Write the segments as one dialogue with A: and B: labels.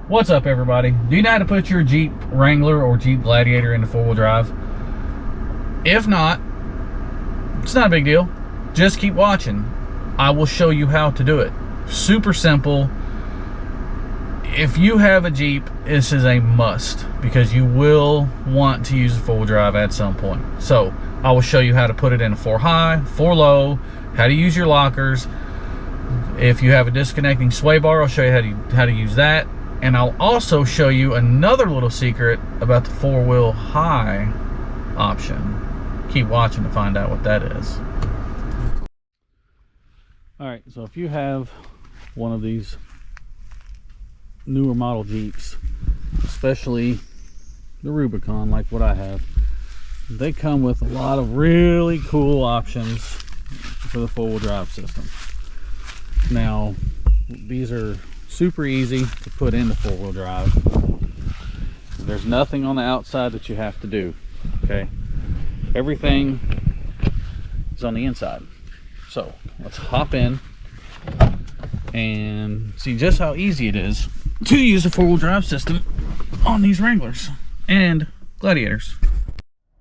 A: What's up, everybody? Do you know how to put your Jeep Wrangler or Jeep Gladiator into four-wheel drive? If not, it's not a big deal. Just keep watching. I will show you how to do it. Super simple. If you have a Jeep, this is a must because you will want to use a four-wheel drive at some point. So I will show you how to put it in a 4 high, 4 low, how to use your lockers. If you have a disconnecting sway bar, I'll show you how to use that. And I'll also show you another little secret about the 4-wheel high option. Keep watching to find out what that is. All right, so if you have one of these newer model Jeeps, especially the Rubicon like what I have, they come with a lot of really cool options for the 4-wheel drive system. Now, these are super easy to put into 4-wheel drive. There's nothing on the outside that you have to do, okay? Everything is on the inside. So let's hop in and see just how easy it is to use a 4-wheel drive system on these Wranglers and Gladiators.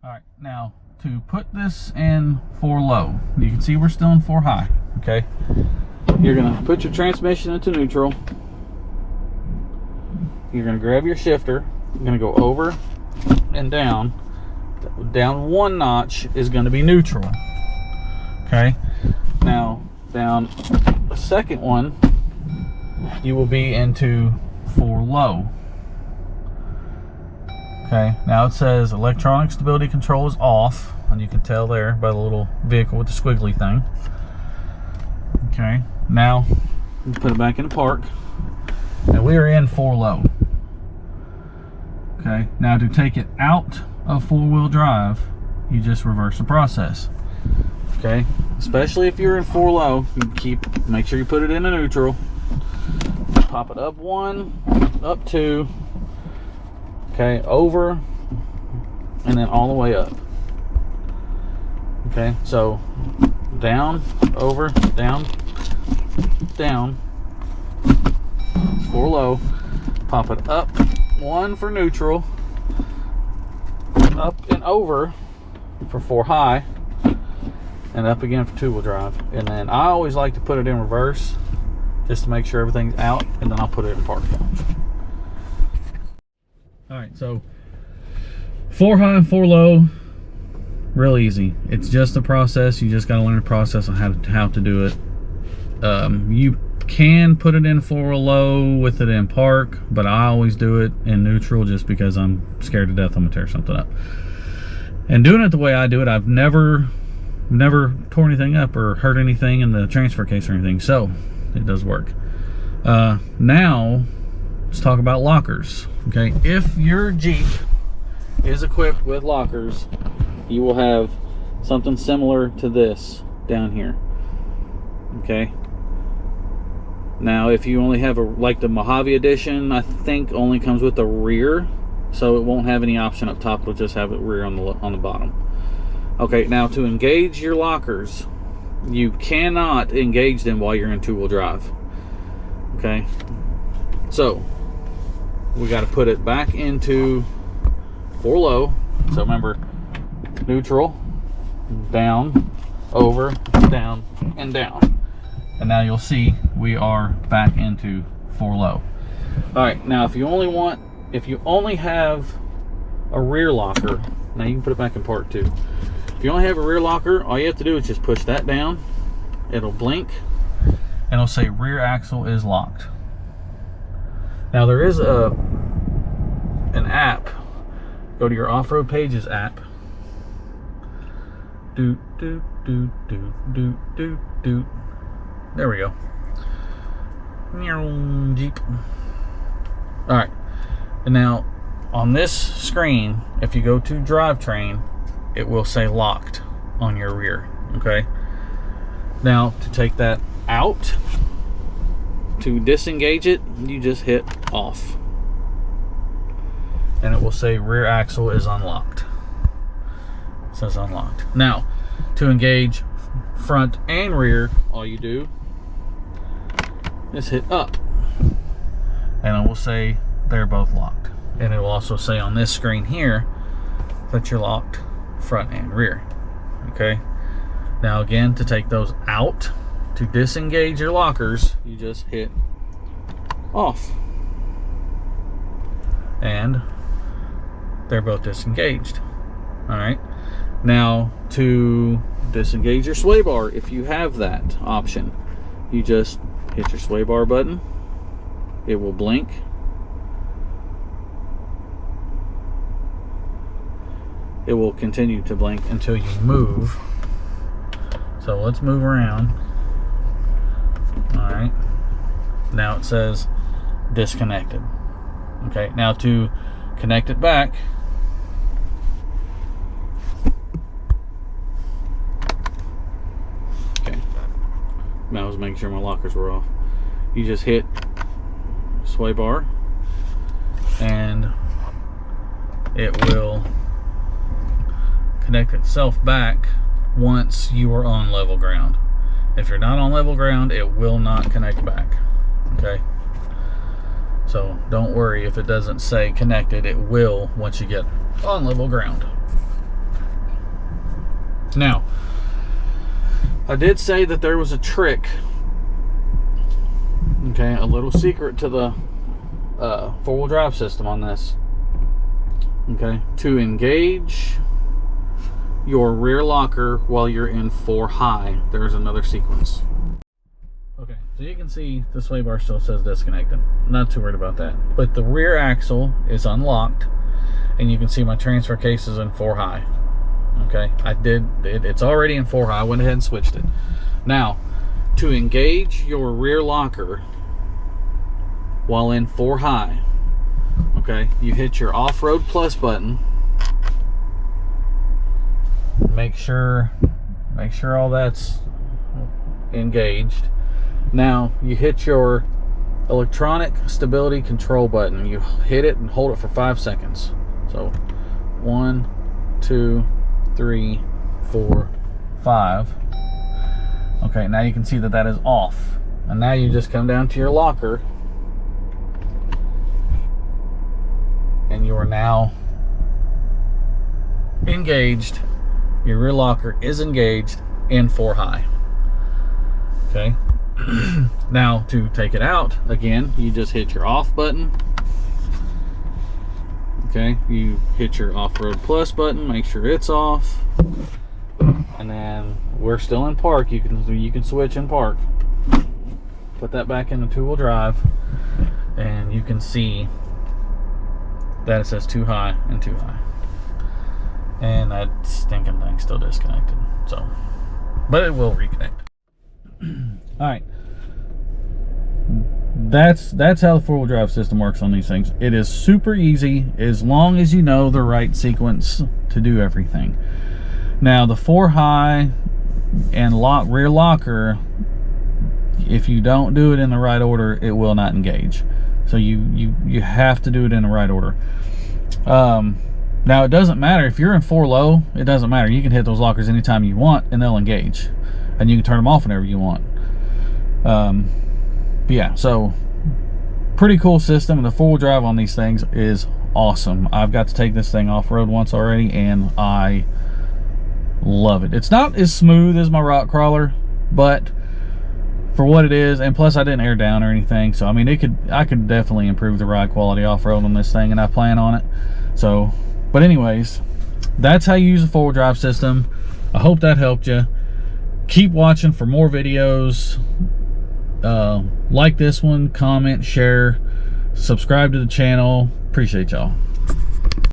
A: All right, now to put this in 4 low, you can see we're still in 4 high, okay? You're gonna put your transmission into neutral. You're gonna grab your shifter. You're gonna go over and down. Down 1 notch is gonna be neutral. Okay. Now down the second one, you will be into 4 low. Okay. Now it says electronic stability control is off, and you can tell there by the little vehicle with the squiggly thing. Okay. Now put it back in park, and we are in 4 low. Okay, now to take it out of 4-wheel drive, you just reverse the process. Okay, especially if you're in 4 low, you make sure you put it in a neutral. Pop it up 1, up 2, okay, over, and then all the way up. Okay, so down, over, down, down, 4 low. Pop it up 1 for neutral, up and over for 4 high, and up again for 2-wheel drive. And then I always like to put it in reverse just to make sure everything's out, and then I'll put it in park. All right, so 4 high and 4 low, real easy. It's just a process. You just got to learn the process on how to do it. You can put it in 4 low with it in park, but I always do it in neutral just because I'm scared to death I'm gonna tear something up. And doing it the way I do it, I've never tore anything up or hurt anything in the transfer case or anything, so it does work. Now let's talk about lockers. Okay, if your Jeep is equipped with lockers, you will have something similar to this down here. Okay, now if you only have like the Mojave edition, I think only comes with the rear, so it won't have any option up top. It'll just have it rear on the bottom. Okay, now to engage your lockers, you cannot engage them while you're in 2-wheel drive. Okay, so we got to put it back into 4 low. So remember, neutral, down, over, down, and down. And now you'll see we are back into 4 low. All right, now if you only have a rear locker, now you can put it back in park too. If you only have a rear locker, all you have to do is just push that down. It'll blink and it'll say rear axle is locked. Now there is an app. Go to your off-road pages app. Doot doot doot doot doot doot doot. There we go. Jeep. All right, and now on this screen, if you go to drivetrain, it will say locked on your rear. Okay, now to take that out, to disengage it, you just hit off, and it will say rear axle is unlocked. It says unlocked. Now to engage front and rear, all you do is hit up. and it will say they're both locked. And it will also say on this screen here that you're locked front and rear. Okay, now again, to take those out, to disengage your lockers, you just hit off, and they're both disengaged. All right, now to disengage your sway bar, if you have that option, you just hit your sway bar button. It will blink. It will continue to blink until you move. So let's move around. All right, now it says disconnected. Okay, now to connect it back, okay, I was making sure my lockers were off. You just hit sway bar and it will connect itself back once you are on level ground. If you're not on level ground, it will not connect back. Okay, so don't worry if it doesn't say connected. It will once you get on level ground. Now, I did say that there was a trick, okay, a little secret to the four-wheel drive system on this. Okay, to engage your rear locker while you're in 4 high, there's another sequence. Okay, so you can see the sway bar still says disconnected. I'm not too worried about that. But the rear axle is unlocked, and you can see my transfer case is in 4 high. Okay, it's already in 4 high. I went ahead and switched it. Now, to engage your rear locker while in 4 high, okay, you hit your off-road plus button. Make sure all that's engaged. Now you hit your electronic stability control button. You hit it and hold it for 5 seconds. So 1, 2, 3, 4, 5. Okay, now you can see that that is off. And now you just come down to your locker, and you are now engaged. Your rear locker is engaged in 4 high. Okay. Now to take it out, again, you just hit your off button. Okay, you hit your off-road plus button, make sure it's off, and then we're still in park. You can switch in park. Put that back in the 2-wheel drive, and you can see that it says 2 high and 2 high. And that stinking thing's still disconnected. So, but it will reconnect. All right. That's how the 4-wheel drive system works on these things. It is super easy as long as you know the right sequence to do everything. Now the 4 high and rear locker, if you don't do it in the right order, it will not engage. So you have to do it in the right order. Now it doesn't matter if you're in 4 low, it doesn't matter. You can hit those lockers anytime you want and they'll engage, and you can turn them off whenever you want. But yeah, so pretty cool system, and the 4-wheel drive on these things is awesome. I've got to take this thing off-road once already, and I love it. It's not as smooth as my rock crawler, but for what it is, and plus I didn't air down or anything, so I mean I could definitely improve the ride quality off-road on this thing, and I plan on it. So, but anyways, that's how you use a 4-wheel drive system. I hope that helped you. Keep watching for more videos. Like this one, comment, share, subscribe to the channel. Appreciate y'all.